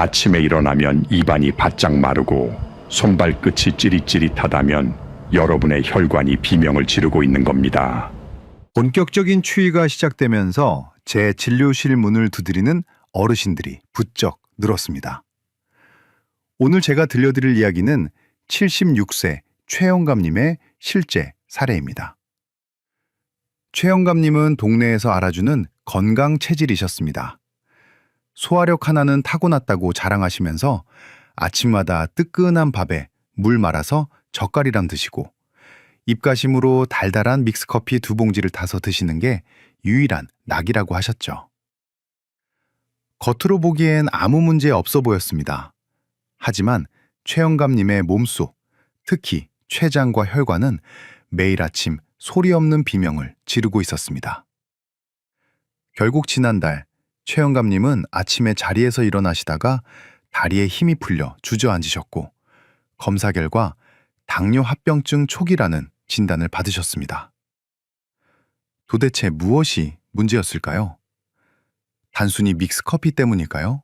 아침에 일어나면 입안이 바짝 마르고 손발끝이 찌릿찌릿하다면 여러분의 혈관이 비명을 지르고 있는 겁니다. 본격적인 추위가 시작되면서 제 진료실 문을 두드리는 어르신들이 부쩍 늘었습니다. 오늘 제가 들려드릴 이야기는 76세 최영감님의 실제 사례입니다. 최영감님은 동네에서 알아주는 건강 체질이셨습니다. 소화력 하나는 타고났다고 자랑하시면서 아침마다 뜨끈한 밥에 물 말아서 젓갈이랑 드시고 입가심으로 달달한 믹스커피 2봉지를 타서 드시는 게 유일한 낙이라고 하셨죠. 겉으로 보기엔 아무 문제 없어 보였습니다. 하지만 최영감님의 몸속, 특히 췌장과 혈관은 매일 아침 소리 없는 비명을 지르고 있었습니다. 결국 지난달 최영감님은 아침에 자리에서 일어나시다가 다리에 힘이 풀려 주저앉으셨고 검사 결과 당뇨 합병증 초기라는 진단을 받으셨습니다. 도대체 무엇이 문제였을까요? 단순히 믹스커피 때문일까요?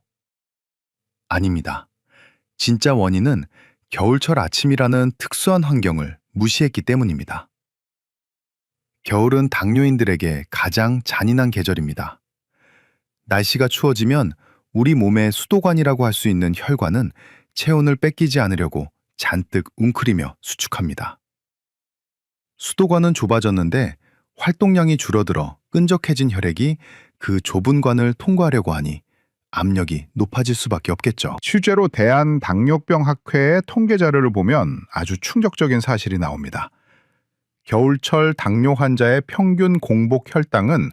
아닙니다. 진짜 원인은 겨울철 아침이라는 특수한 환경을 무시했기 때문입니다. 겨울은 당뇨인들에게 가장 잔인한 계절입니다. 날씨가 추워지면 우리 몸의 수도관이라고 할 수 있는 혈관은 체온을 뺏기지 않으려고 잔뜩 웅크리며 수축합니다. 수도관은 좁아졌는데 활동량이 줄어들어 끈적해진 혈액이 그 좁은 관을 통과하려고 하니 압력이 높아질 수밖에 없겠죠. 실제로 대한당뇨병학회의 통계 자료를 보면 아주 충격적인 사실이 나옵니다. 겨울철 당뇨 환자의 평균 공복 혈당은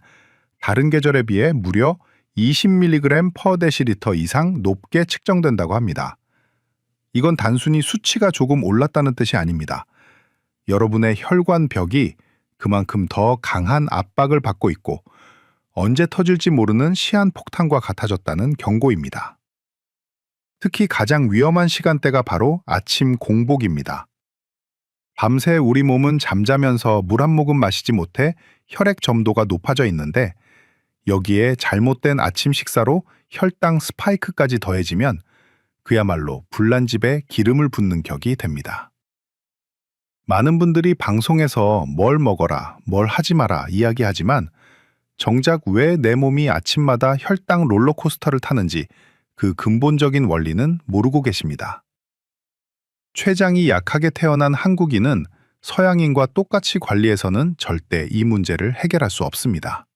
다른 계절에 비해 무려 20mg/dL 이상 높게 측정된다고 합니다. 이건 단순히 수치가 조금 올랐다는 뜻이 아닙니다. 여러분의 혈관 벽이 그만큼 더 강한 압박을 받고 있고 언제 터질지 모르는 시한폭탄과 같아졌다는 경고입니다. 특히 가장 위험한 시간대가 바로 아침 공복입니다. 밤새 우리 몸은 잠자면서 물 한 모금 마시지 못해 혈액 점도가 높아져 있는데 여기에 잘못된 아침 식사로 혈당 스파이크까지 더해지면 그야말로 불난집에 기름을 붓는 격이 됩니다. 많은 분들이 방송에서 뭘 먹어라, 뭘 하지 마라 이야기하지만 정작 왜 내 몸이 아침마다 혈당 롤러코스터를 타는지 그 근본적인 원리는 모르고 계십니다. 췌장이 약하게 태어난 한국인은 서양인과 똑같이 관리해서는 절대 이 문제를 해결할 수 없습니다.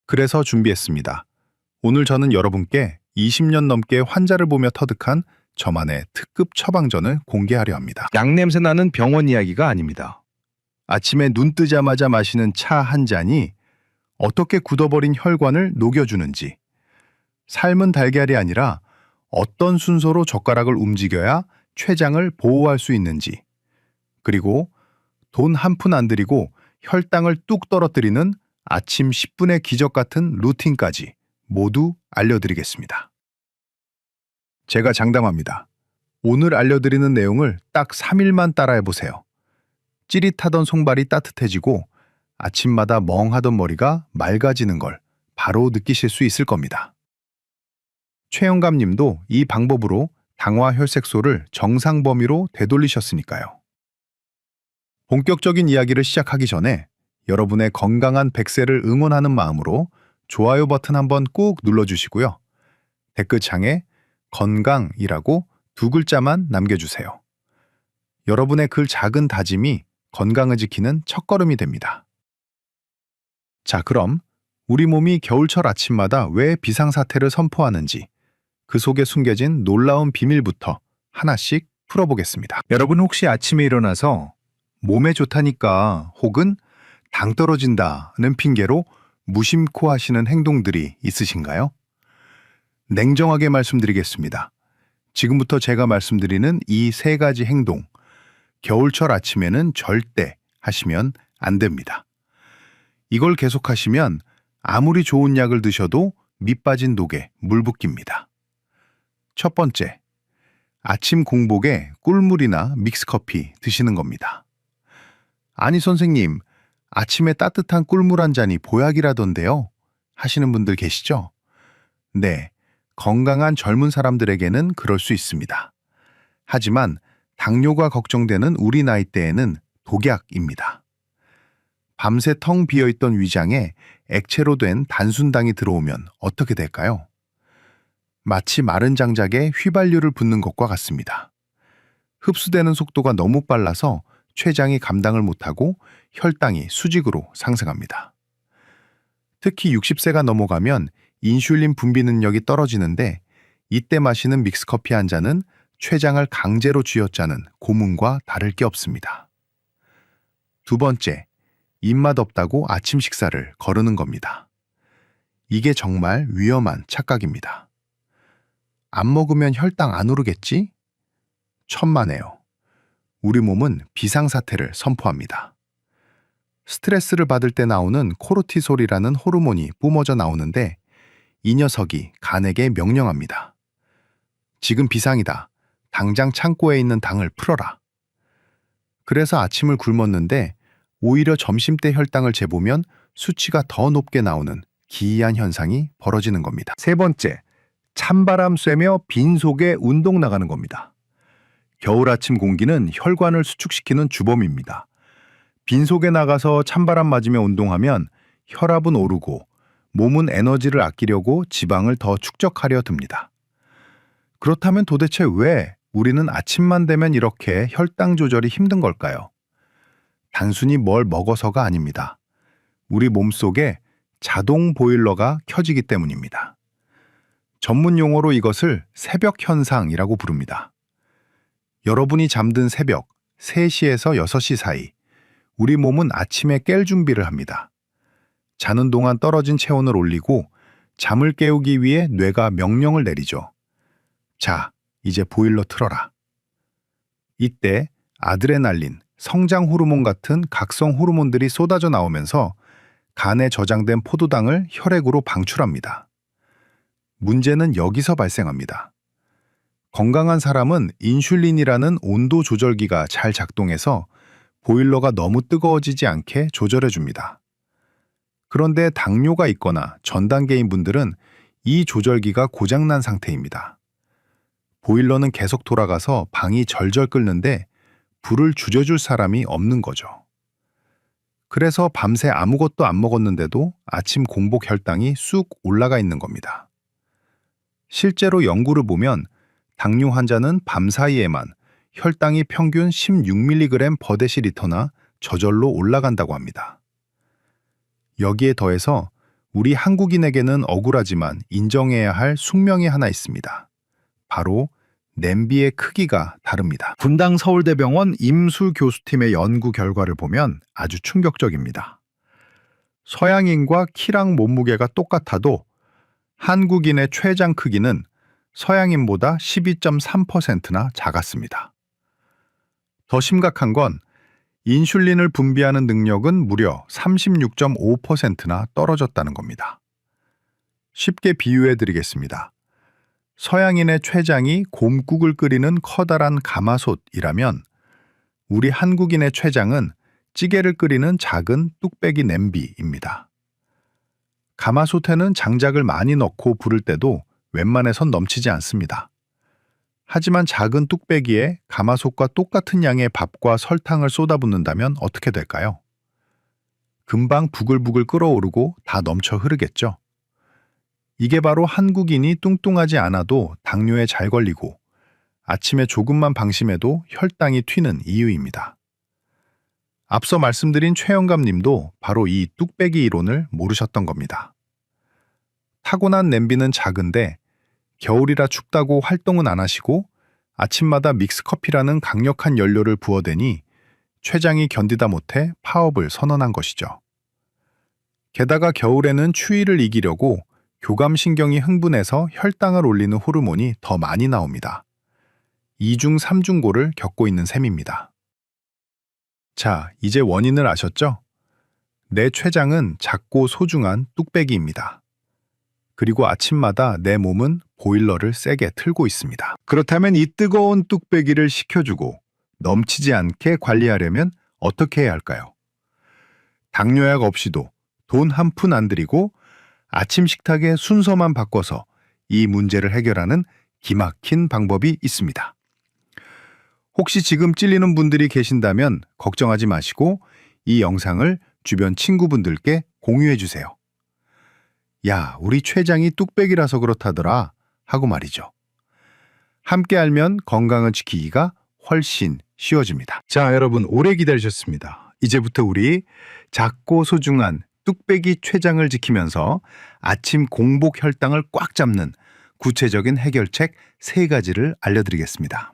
그래서 준비했습니다. 오늘 저는 여러분께 20년 넘게 환자를 보며 터득한 저만의 특급 처방전을 공개하려 합니다. 양냄새 나는 병원 이야기가 아닙니다. 아침에 눈 뜨자마자 마시는 차 한 잔이 어떻게 굳어버린 혈관을 녹여주는지, 삶은 달걀이 아니라 어떤 순서로 젓가락을 움직여야 췌장을 보호할 수 있는지, 그리고 돈 한 푼 안 들이고 혈당을 뚝 떨어뜨리는 아침 10분의 기적 같은 루틴까지 모두 알려드리겠습니다. 제가 장담합니다. 오늘 알려드리는 내용을 딱 3일만 따라해보세요. 찌릿하던 손발이 따뜻해지고 아침마다 멍하던 머리가 맑아지는 걸 바로 느끼실 수 있을 겁니다. 최영감 님도 이 방법으로 당화 혈색소를 정상 범위로 되돌리셨으니까요. 본격적인 이야기를 시작하기 전에 여러분의 건강한 100세를 응원하는 마음으로 좋아요 버튼 한번 꾹 눌러주시고요. 댓글창에 건강이라고 2글자만 남겨주세요. 여러분의 그 작은 다짐이 건강을 지키는 첫걸음이 됩니다. 자, 그럼 우리 몸이 겨울철 아침마다 왜 비상사태를 선포하는지 그 속에 숨겨진 놀라운 비밀부터 하나씩 풀어보겠습니다. 여러분 혹시 아침에 일어나서 몸에 좋다니까 혹은 당 떨어진다는 핑계로 무심코 하시는 행동들이 있으신가요? 냉정하게 말씀드리겠습니다. 지금부터 제가 말씀드리는 이 3가지 행동, 겨울철 아침에는 절대 하시면 안 됩니다. 이걸 계속하시면 아무리 좋은 약을 드셔도 밑 빠진 독에 물 붓기입니다. 첫 번째, 아침 공복에 꿀물이나 믹스커피 드시는 겁니다. 아니 선생님, 아침에 따뜻한 꿀물 한 잔이 보약이라던데요? 하시는 분들 계시죠? 네, 건강한 젊은 사람들에게는 그럴 수 있습니다. 하지만 당뇨가 걱정되는 우리 나이대에는 독약입니다. 밤새 텅 비어있던 위장에 액체로 된 단순당이 들어오면 어떻게 될까요? 마치 마른 장작에 휘발유를 붓는 것과 같습니다. 흡수되는 속도가 너무 빨라서 췌장이 감당을 못하고 혈당이 수직으로 상승합니다. 특히 60세가 넘어가면 인슐린 분비 능력이 떨어지는데 이때 마시는 믹스커피 한 잔은 췌장을 강제로 쥐어짜는 고문과 다를 게 없습니다. 두 번째, 입맛 없다고 아침 식사를 거르는 겁니다. 이게 정말 위험한 착각입니다. 안 먹으면 혈당 안 오르겠지? 천만에요. 우리 몸은 비상사태를 선포합니다. 스트레스를 받을 때 나오는 코르티솔이라는 호르몬이 뿜어져 나오는데 이 녀석이 간에게 명령합니다. 지금 비상이다. 당장 창고에 있는 당을 풀어라. 그래서 아침을 굶었는데 오히려 점심때 혈당을 재보면 수치가 더 높게 나오는 기이한 현상이 벌어지는 겁니다. 세 번째, 찬바람 쐬며 빈속에 운동 나가는 겁니다. 겨울 아침 공기는 혈관을 수축시키는 주범입니다. 빈속에 나가서 찬바람 맞으며 운동하면 혈압은 오르고 몸은 에너지를 아끼려고 지방을 더 축적하려 듭니다. 그렇다면 도대체 왜 우리는 아침만 되면 이렇게 혈당 조절이 힘든 걸까요? 단순히 뭘 먹어서가 아닙니다. 우리 몸속에 자동 보일러가 켜지기 때문입니다. 전문 용어로 이것을 새벽 현상이라고 부릅니다. 여러분이 잠든 새벽 3시에서 6시 사이, 우리 몸은 아침에 깰 준비를 합니다. 자는 동안 떨어진 체온을 올리고 잠을 깨우기 위해 뇌가 명령을 내리죠. 자, 이제 보일러 틀어라. 이때 아드레날린, 성장 호르몬 같은 각성 호르몬들이 쏟아져 나오면서 간에 저장된 포도당을 혈액으로 방출합니다. 문제는 여기서 발생합니다. 건강한 사람은 인슐린이라는 온도 조절기가 잘 작동해서 보일러가 너무 뜨거워지지 않게 조절해 줍니다. 그런데 당뇨가 있거나 전 단계인 분들은 이 조절기가 고장난 상태입니다. 보일러는 계속 돌아가서 방이 절절 끓는데 불을 줄여줄 사람이 없는 거죠. 그래서 밤새 아무것도 안 먹었는데도 아침 공복 혈당이 쑥 올라가 있는 겁니다. 실제로 연구를 보면 당뇨 환자는 밤 사이에만 혈당이 평균 16mg/dL 저절로 올라간다고 합니다. 여기에 더해서 우리 한국인에게는 억울하지만 인정해야 할 숙명이 하나 있습니다. 바로 냄비의 크기가 다릅니다. 분당 서울대병원 임술 교수팀의 연구 결과를 보면 아주 충격적입니다. 서양인과 키랑 몸무게가 똑같아도 한국인의 췌장 크기는 서양인보다 12.3%나 작았습니다. 더 심각한 건 인슐린을 분비하는 능력은 무려 36.5%나 떨어졌다는 겁니다. 쉽게 비유해 드리겠습니다. 서양인의 췌장이 곰국을 끓이는 커다란 가마솥이라면 우리 한국인의 췌장은 찌개를 끓이는 작은 뚝배기 냄비입니다. 가마솥에는 장작을 많이 넣고 부를 때도 웬만해선 넘치지 않습니다. 하지만 작은 뚝배기에 가마솥과 똑같은 양의 밥과 설탕을 쏟아붓는다면 어떻게 될까요? 금방 부글부글 끓어오르고 다 넘쳐 흐르겠죠. 이게 바로 한국인이 뚱뚱하지 않아도 당뇨에 잘 걸리고 아침에 조금만 방심해도 혈당이 튀는 이유입니다. 앞서 말씀드린 최영감 님도 바로 이 뚝배기 이론을 모르셨던 겁니다. 타고난 냄비는 작은데 겨울이라 춥다고 활동은 안 하시고 아침마다 믹스커피라는 강력한 연료를 부어대니 췌장이 견디다 못해 파업을 선언한 것이죠. 게다가 겨울에는 추위를 이기려고 교감신경이 흥분해서 혈당을 올리는 호르몬이 더 많이 나옵니다. 2중 3중고를 겪고 있는 셈입니다. 자, 이제 원인을 아셨죠? 내 췌장은 작고 소중한 뚝배기입니다. 그리고 아침마다 내 몸은 보일러를 세게 틀고 있습니다. 그렇다면 이 뜨거운 뚝배기를 식혀주고 넘치지 않게 관리하려면 어떻게 해야 할까요? 당뇨약 없이도 돈 한 푼 안 들이고 아침 식탁의 순서만 바꿔서 이 문제를 해결하는 기막힌 방법이 있습니다. 혹시 지금 찔리는 분들이 계신다면 걱정하지 마시고 이 영상을 주변 친구분들께 공유해 주세요. 야, 우리 췌장이 뚝배기라서 그렇다더라 하고 말이죠. 함께 알면 건강을 지키기가 훨씬 쉬워집니다. 자, 여러분 오래 기다리셨습니다. 이제부터 우리 작고 소중한 뚝배기 췌장을 지키면서 아침 공복 혈당을 꽉 잡는 구체적인 해결책 3가지를 알려드리겠습니다.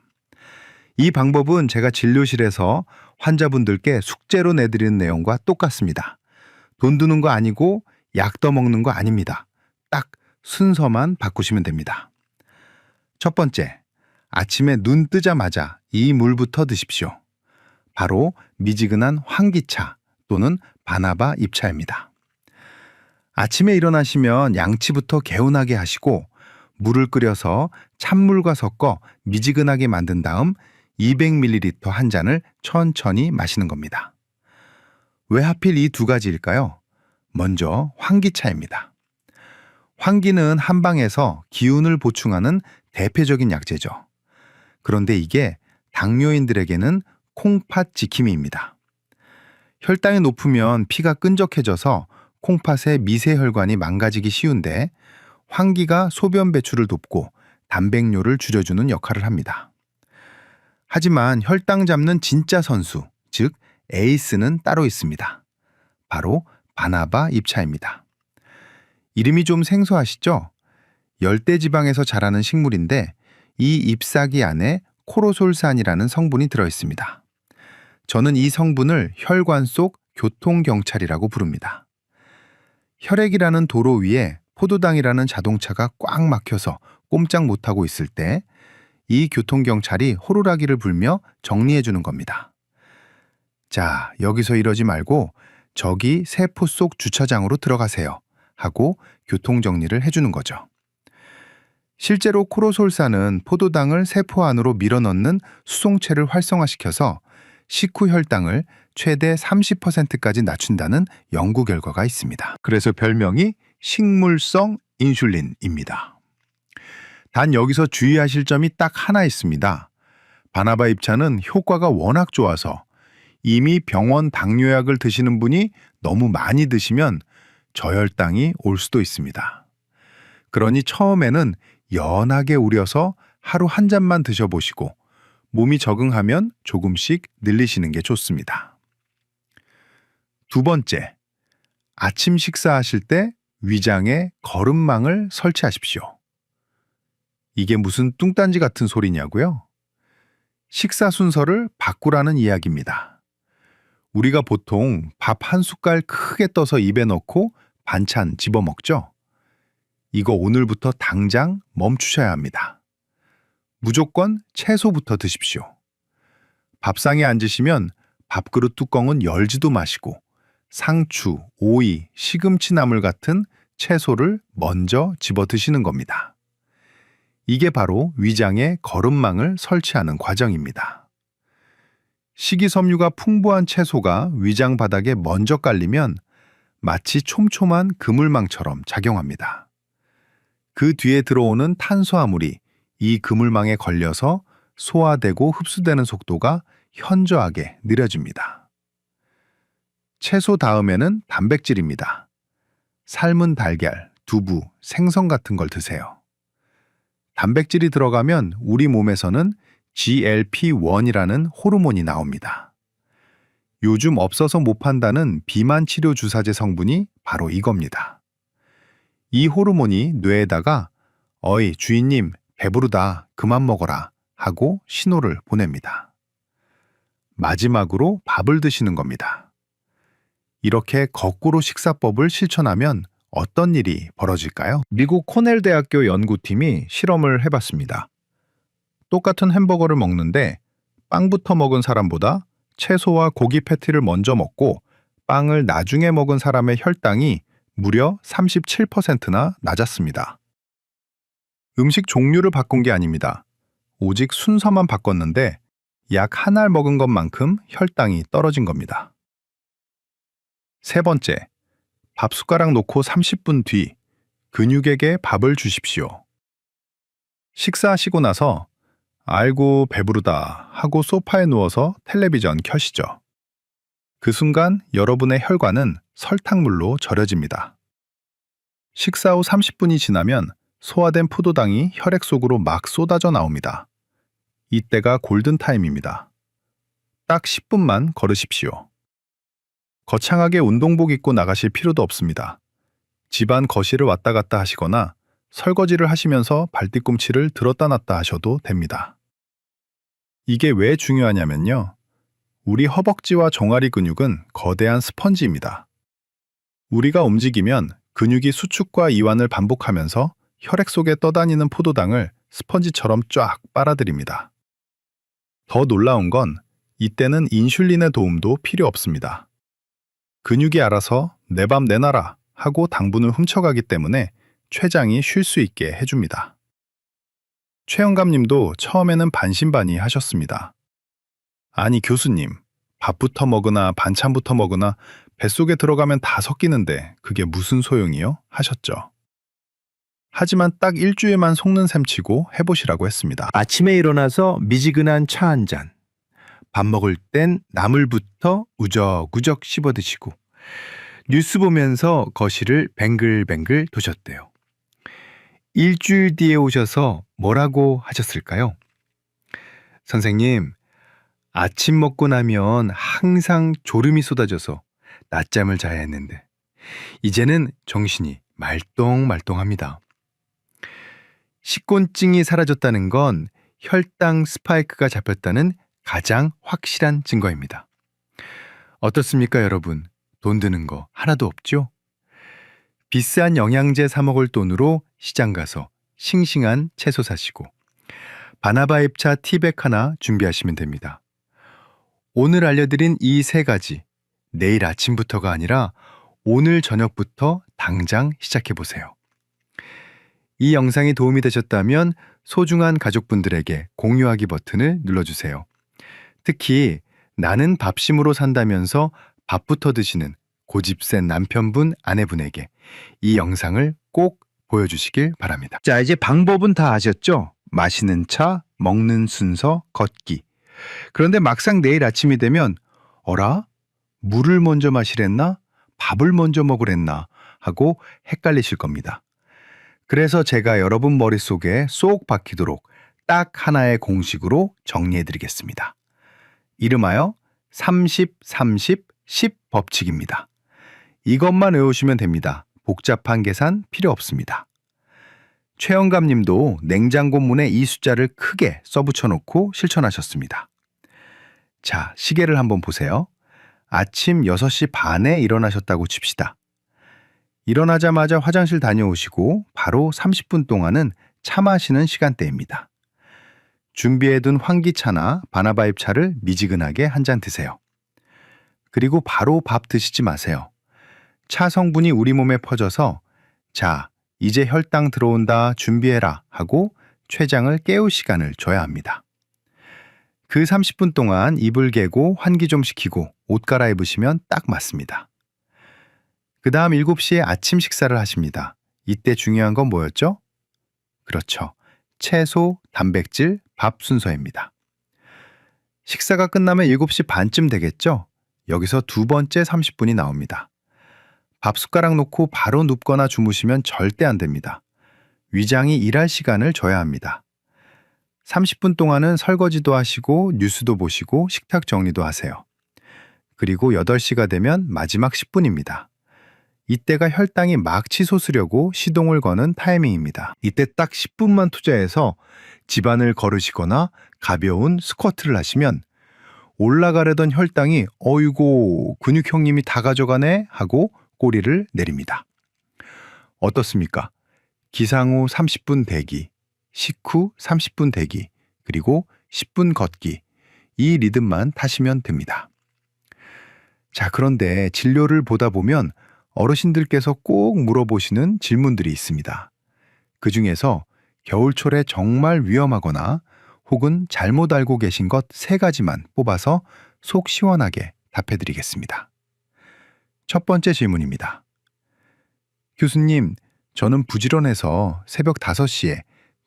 이 방법은 제가 진료실에서 환자분들께 숙제로 내드리는 내용과 똑같습니다. 돈 드는 거 아니고 약 떠먹는 거 아닙니다. 딱 순서만 바꾸시면 됩니다. 첫 번째, 아침에 눈 뜨자마자 이 물부터 드십시오. 바로 미지근한 환기차 또는 바나바 잎차입니다. 아침에 일어나시면 양치부터 개운하게 하시고 물을 끓여서 찬물과 섞어 미지근하게 만든 다음 200ml 한 잔을 천천히 마시는 겁니다. 왜 하필 이 2가지일까요? 먼저 환기차입니다. 환기는 한방에서 기운을 보충하는 대표적인 약재죠. 그런데 이게 당뇨인들에게는 콩팥 지킴이입니다. 혈당이 높으면 피가 끈적해져서 콩팥의 미세혈관이 망가지기 쉬운데 환기가 소변 배출을 돕고 단백뇨를 줄여주는 역할을 합니다. 하지만 혈당 잡는 진짜 선수, 즉 에이스는 따로 있습니다. 바로 바나바 잎차입니다. 이름이 좀 생소하시죠? 열대지방에서 자라는 식물인데 이 잎사귀 안에 코로솔산이라는 성분이 들어있습니다. 저는 이 성분을 혈관 속 교통경찰이라고 부릅니다. 혈액이라는 도로 위에 포도당이라는 자동차가 꽉 막혀서 꼼짝 못하고 있을 때 이 교통경찰이 호루라기를 불며 정리해주는 겁니다. 자, 여기서 이러지 말고 저기 세포 속 주차장으로 들어가세요 하고 교통정리를 해주는 거죠. 실제로 코로솔산은 포도당을 세포 안으로 밀어넣는 수송체를 활성화시켜서 식후 혈당을 최대 30%까지 낮춘다는 연구 결과가 있습니다. 그래서 별명이 식물성 인슐린입니다. 단 여기서 주의하실 점이 딱 하나 있습니다. 바나바 잎차는 효과가 워낙 좋아서 이미 병원 당뇨약을 드시는 분이 너무 많이 드시면 저혈당이 올 수도 있습니다. 그러니 처음에는 연하게 우려서 하루 한 잔만 드셔보시고 몸이 적응하면 조금씩 늘리시는 게 좋습니다. 2번째, 아침 식사하실 때 위장에 거름망을 설치하십시오. 이게 무슨 뚱딴지 같은 소리냐고요? 식사 순서를 바꾸라는 이야기입니다. 우리가 보통 밥 한 숟갈 크게 떠서 입에 넣고 반찬 집어먹죠? 이거 오늘부터 당장 멈추셔야 합니다. 무조건 채소부터 드십시오. 밥상에 앉으시면 밥그릇 뚜껑은 열지도 마시고 상추, 오이, 시금치 나물 같은 채소를 먼저 집어 드시는 겁니다. 이게 바로 위장에 거름망을 설치하는 과정입니다. 식이섬유가 풍부한 채소가 위장 바닥에 먼저 깔리면 마치 촘촘한 그물망처럼 작용합니다. 그 뒤에 들어오는 탄수화물이 이 그물망에 걸려서 소화되고 흡수되는 속도가 현저하게 느려집니다. 채소 다음에는 단백질입니다. 삶은 달걀, 두부, 생선 같은 걸 드세요. 단백질이 들어가면 우리 몸에서는 GLP-1이라는 호르몬이 나옵니다. 요즘 없어서 못 판다는 비만 치료 주사제 성분이 바로 이겁니다. 이 호르몬이 뇌에다가 어이 주인님 배부르다 그만 먹어라 하고 신호를 보냅니다. 마지막으로 밥을 드시는 겁니다. 이렇게 거꾸로 식사법을 실천하면 어떤 일이 벌어질까요? 미국 코넬 대학교 연구팀이 실험을 해봤습니다. 똑같은 햄버거를 먹는데 빵부터 먹은 사람보다 채소와 고기 패티를 먼저 먹고 빵을 나중에 먹은 사람의 혈당이 무려 37%나 낮았습니다. 음식 종류를 바꾼 게 아닙니다. 오직 순서만 바꿨는데 약 한 알 먹은 것만큼 혈당이 떨어진 겁니다. 3번째, 밥 숟가락 놓고 30분 뒤 근육에게 밥을 주십시오. 식사하시고 나서 아이고 배부르다 하고 소파에 누워서 텔레비전 켜시죠. 그 순간 여러분의 혈관은 설탕물로 절여집니다. 식사 후 30분이 지나면 소화된 포도당이 혈액 속으로 막 쏟아져 나옵니다. 이때가 골든타임입니다. 딱 10분만 걸으십시오. 거창하게 운동복 입고 나가실 필요도 없습니다. 집안 거실을 왔다 갔다 하시거나 설거지를 하시면서 발뒤꿈치를 들었다 놨다 하셔도 됩니다. 이게 왜 중요하냐면요. 우리 허벅지와 종아리 근육은 거대한 스펀지입니다. 우리가 움직이면 근육이 수축과 이완을 반복하면서 혈액 속에 떠다니는 포도당을 스펀지처럼 쫙 빨아들입니다. 더 놀라운 건 이때는 인슐린의 도움도 필요 없습니다. 근육이 알아서 내 밥 내놔라 하고 당분을 훔쳐가기 때문에 췌장이 쉴 수 있게 해줍니다. 최영감님도 처음에는 반신반의 하셨습니다. 아니 교수님, 밥부터 먹으나 반찬부터 먹으나 뱃속에 들어가면 다 섞이는데 그게 무슨 소용이요? 하셨죠. 하지만 딱 일주일만 속는 셈 치고 해보시라고 했습니다. 아침에 일어나서 미지근한 차 한 잔. 밥 먹을 땐 나물부터 우적우적 씹어 드시고 뉴스 보면서 거실을 뱅글뱅글 도셨대요. 일주일 뒤에 오셔서 뭐라고 하셨을까요? 선생님, 아침 먹고 나면 항상 졸음이 쏟아져서 낮잠을 자야 했는데 이제는 정신이 말똥말똥합니다. 식곤증이 사라졌다는 건 혈당 스파이크가 잡혔다는 가장 확실한 증거입니다. 어떻습니까, 여러분? 돈 드는 거 하나도 없죠? 비싼 영양제 사 먹을 돈으로 시장 가서 싱싱한 채소 사시고 바나바잎차 티백 하나 준비하시면 됩니다. 오늘 알려드린 이 세 가지, 내일 아침부터가 아니라 오늘 저녁부터 당장 시작해보세요. 이 영상이 도움이 되셨다면 소중한 가족분들에게 공유하기 버튼을 눌러주세요. 특히 나는 밥심으로 산다면서 밥부터 드시는 고집센 남편분, 아내분에게 이 영상을 꼭 보여주시길 바랍니다. 자, 이제 방법은 다 아셨죠? 마시는 차, 먹는 순서, 걷기. 그런데 막상 내일 아침이 되면 어라? 물을 먼저 마시랬나? 밥을 먼저 먹으랬나? 하고 헷갈리실 겁니다. 그래서 제가 여러분 머릿속에 쏙 박히도록 딱 하나의 공식으로 정리해드리겠습니다. 이름하여 30, 30, 10 법칙입니다. 이것만 외우시면 됩니다. 복잡한 계산 필요 없습니다. 최영감 님도 냉장고 문에 이 숫자를 크게 써붙여 놓고 실천하셨습니다. 자, 시계를 한번 보세요. 아침 6시 반에 일어나셨다고 칩시다. 일어나자마자 화장실 다녀오시고 바로 30분 동안은 차 마시는 시간대입니다. 준비해둔 환기차나 바나바잎 차를 미지근하게 한 잔 드세요. 그리고 바로 밥 드시지 마세요. 차 성분이 우리 몸에 퍼져서 자, 이제 혈당 들어온다 준비해라 하고 췌장을 깨울 시간을 줘야 합니다. 그 30분 동안 이불 개고 환기 좀 시키고 옷 갈아입으시면 딱 맞습니다. 그 다음 7시에 아침 식사를 하십니다. 이때 중요한 건 뭐였죠? 그렇죠. 채소, 단백질, 밥 순서입니다. 식사가 끝나면 7시 반쯤 되겠죠? 여기서 두 번째 30분이 나옵니다. 밥 숟가락 놓고 바로 눕거나 주무시면 절대 안 됩니다. 위장이 일할 시간을 줘야 합니다. 30분 동안은 설거지도 하시고 뉴스도 보시고 식탁 정리도 하세요. 그리고 8시가 되면 마지막 10분입니다. 이때가 혈당이 막 치솟으려고 시동을 거는 타이밍입니다. 이때 딱 10분만 투자해서 집안을 걸으시거나 가벼운 스쿼트를 하시면 올라가려던 혈당이 어이고 근육 형님이 다 가져가네 하고 꼬리를 내립니다. 어떻습니까? 기상 후 30분 대기, 식후 30분 대기, 그리고 10분 걷기, 이 리듬만 타시면 됩니다. 자, 그런데 진료를 보다 보면 어르신들께서 꼭 물어보시는 질문들이 있습니다. 그 중에서 겨울철에 정말 위험하거나 혹은 잘못 알고 계신 것 3가지만 뽑아서 속 시원하게 답해드리겠습니다. 첫 번째 질문입니다. 교수님, 저는 부지런해서 새벽 5시에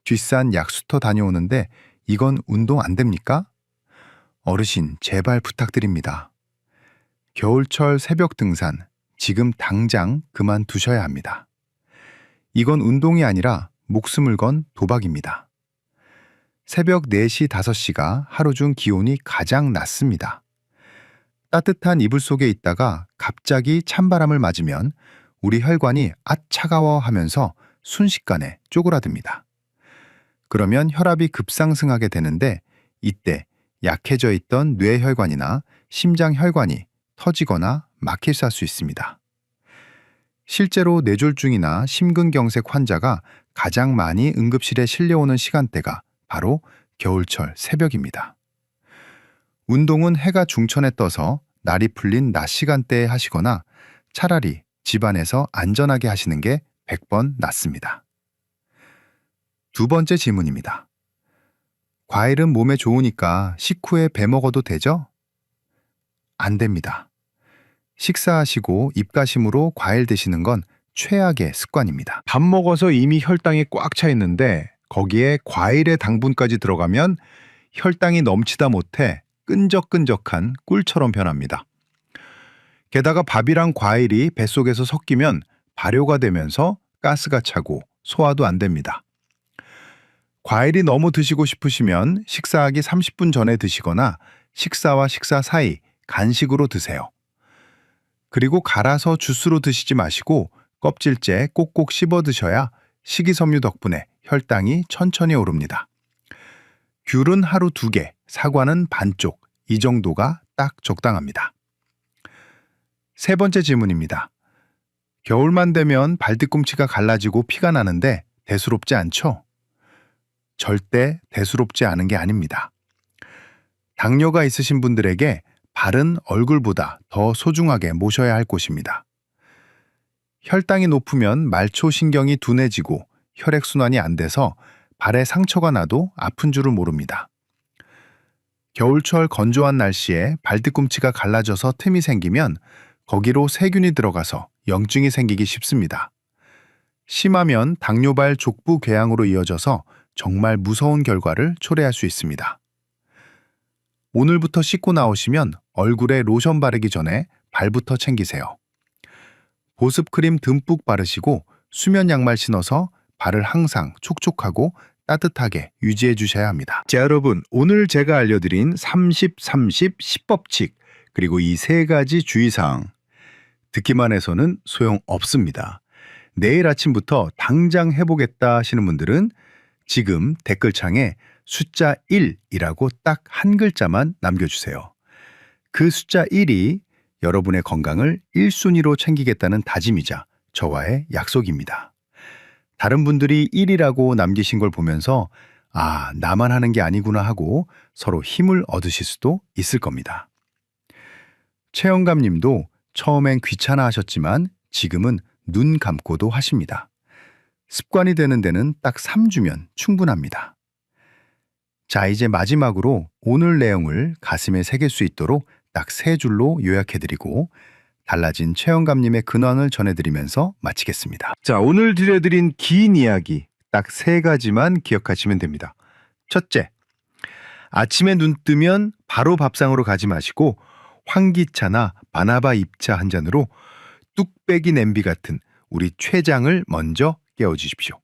뒷산 약수터 다녀오는데 이건 운동 안 됩니까? 어르신, 제발 부탁드립니다. 겨울철 새벽 등산, 지금 당장 그만두셔야 합니다. 이건 운동이 아니라 목숨을 건 도박입니다. 새벽 4시, 5시가 하루 중 기온이 가장 낮습니다. 따뜻한 이불 속에 있다가 갑자기 찬바람을 맞으면 우리 혈관이 차가워 하면서 순식간에 쪼그라듭니다. 그러면 혈압이 급상승하게 되는데 이때 약해져 있던 뇌혈관이나 심장혈관이 터지거나 막힐 수 있습니다. 실제로 뇌졸중이나 심근경색 환자가 가장 많이 응급실에 실려오는 시간대가 바로 겨울철 새벽입니다. 운동은 해가 중천에 떠서 날이 풀린 낮 시간대에 하시거나 차라리 집안에서 안전하게 하시는 게 100번 낫습니다. 두 번째 질문입니다. 과일은 몸에 좋으니까 식후에 배 먹어도 되죠? 안 됩니다. 식사하시고 입가심으로 과일 드시는 건 최악의 습관입니다. 밥 먹어서 이미 혈당이 꽉 차 있는데 거기에 과일의 당분까지 들어가면 혈당이 넘치다 못해 끈적끈적한 꿀처럼 변합니다. 게다가 밥이랑 과일이 뱃속에서 섞이면 발효가 되면서 가스가 차고 소화도 안 됩니다. 과일이 너무 드시고 싶으시면 식사하기 30분 전에 드시거나 식사와 식사 사이 간식으로 드세요. 그리고 갈아서 주스로 드시지 마시고 껍질째 꼭꼭 씹어 드셔야 식이섬유 덕분에 혈당이 천천히 오릅니다. 귤은 하루 2개, 사과는 반쪽, 이 정도가 딱 적당합니다. 세 번째 질문입니다. 겨울만 되면 발뒤꿈치가 갈라지고 피가 나는데 대수롭지 않죠? 절대 대수롭지 않은 게 아닙니다. 당뇨가 있으신 분들에게 발은 얼굴보다 더 소중하게 모셔야 할 곳입니다. 혈당이 높으면 말초신경이 둔해지고 혈액순환이 안 돼서 발에 상처가 나도 아픈 줄을 모릅니다. 겨울철 건조한 날씨에 발뒤꿈치가 갈라져서 틈이 생기면 거기로 세균이 들어가서 염증이 생기기 쉽습니다. 심하면 당뇨발 족부 궤양으로 이어져서 정말 무서운 결과를 초래할 수 있습니다. 오늘부터 씻고 나오시면 얼굴에 로션 바르기 전에 발부터 챙기세요. 보습크림 듬뿍 바르시고 수면 양말 신어서 발을 항상 촉촉하고 따뜻하게 유지해 주셔야 합니다. 자, 여러분, 오늘 제가 알려드린 30-30-10법칙 그리고 이 3가지 주의사항 듣기만 해서는 소용없습니다. 내일 아침부터 당장 해보겠다 하시는 분들은 지금 댓글창에 숫자 1이라고 딱 한 글자만 남겨주세요. 그 숫자 1이 여러분의 건강을 1순위로 챙기겠다는 다짐이자 저와의 약속입니다. 다른 분들이 1이라고 남기신 걸 보면서 아, 나만 하는 게 아니구나 하고 서로 힘을 얻으실 수도 있을 겁니다. 최영감 님도 처음엔 귀찮아 하셨지만 지금은 눈 감고도 하십니다. 습관이 되는 데는 딱 3주면 충분합니다. 자, 이제 마지막으로 오늘 내용을 가슴에 새길 수 있도록 딱 3줄로 요약해드리고 달라진 최영감님의 근황을 전해드리면서 마치겠습니다. 자, 오늘 들려드린 긴 이야기 딱 3가지만 기억하시면 됩니다. 첫째, 아침에 눈 뜨면 바로 밥상으로 가지 마시고 환기차나 바나바 잎차 한 잔으로 뚝배기 냄비 같은 우리 췌장을 먼저 깨워주십시오.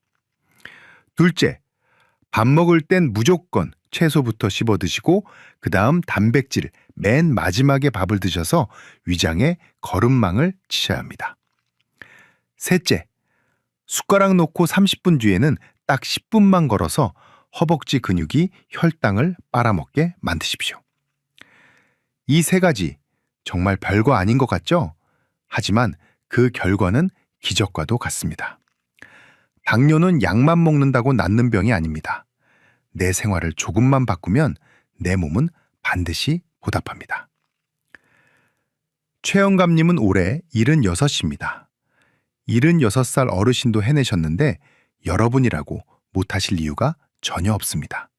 둘째, 밥 먹을 땐 무조건 채소부터 씹어 드시고 그 다음 단백질 맨 마지막에 밥을 드셔서 위장에 거름망을 치셔야 합니다. 셋째, 숟가락 놓고 30분 뒤에는 딱 10분만 걸어서 허벅지 근육이 혈당을 빨아먹게 만드십시오. 이 3가지 정말 별거 아닌 것 같죠? 하지만 그 결과는 기적과도 같습니다. 당뇨는 약만 먹는다고 낫는 병이 아닙니다. 내 생활을 조금만 바꾸면 내 몸은 반드시 보답합니다. 최영감님은 올해 76입니다. 76살 어르신도 해내셨는데 여러분이라고 못하실 이유가 전혀 없습니다.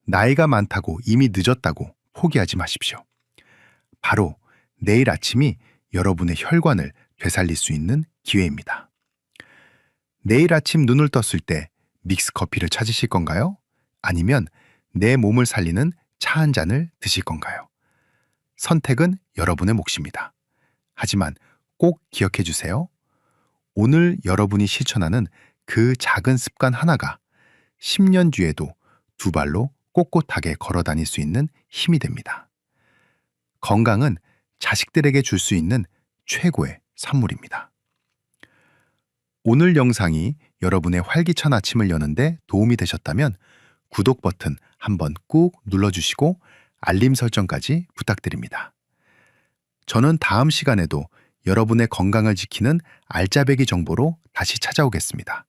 나이가 많다고 이미 늦었다고 포기하지 마십시오. 바로 내일 아침이 여러분의 혈관을 되살릴 수 있는 기회입니다. 내일 아침 눈을 떴을 때 믹스 커피를 찾으실 건가요? 아니면 내 몸을 살리는 차 한 잔을 드실 건가요? 선택은 여러분의 몫입니다. 하지만 꼭 기억해 주세요. 오늘 여러분이 실천하는 그 작은 습관 하나가 10년 뒤에도 두 발로 꼿꼿하게 걸어 다닐 수 있는 힘이 됩니다. 건강은 자식들에게 줄 수 있는 최고의 선물입니다. 오늘 영상이 여러분의 활기찬 아침을 여는데 도움이 되셨다면 구독 버튼 한번 꾹 눌러주시고 알림 설정까지 부탁드립니다. 저는 다음 시간에도 여러분의 건강을 지키는 알짜배기 정보로 다시 찾아오겠습니다.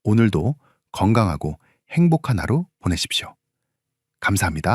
오늘도 건강하고 행복한 하루 보내십시오. 감사합니다.